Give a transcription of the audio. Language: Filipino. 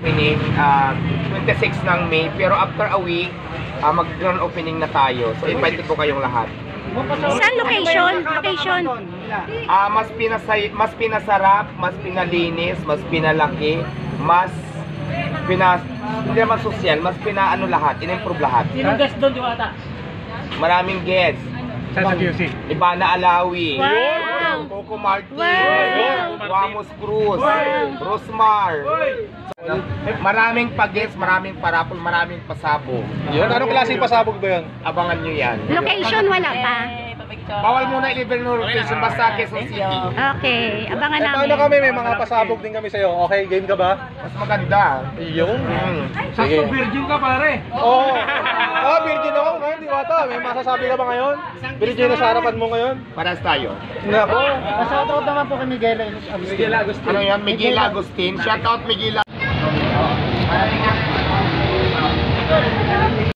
Opening 26 ng May, pero after a week, mag-grand opening na tayo. So invited po kayong lahat. Saan location? Location? Mas pinasarap, mas pinalinis, mas pinalaki, hindi naman social, mas pinaano lahat, in-improve lahat. Sinong guest doon, Diwata? Maraming guests. Sa QC. Ibana Alawi, Wow! Coco Martin, Wow! Ramos Cruz, Rosmar. Maraming pa-guests, maraming parapol, maraming pasabog. Yun, anong klaseng pasabog ba yun? Abangan nyo yan. Location wala pa. Bawal muna i-level no location, basta Quezon City. Okay, abangan Eh, namin. paano kami? May mga pasabog din kami sa'yo. Okay, game ka ba? Mas maganda. Yun. Sakto virgin ka, pare. Oo. Virgin ako ngayon, Diwata. May masasabi ka ba ngayon? Virgin na sa harapan mo ngayon? Paras tayo. Nako. Shoutout naman po kay Miguel Agustin. Ano yan? Miguel Agustin. Shoutout Miguel. Maraming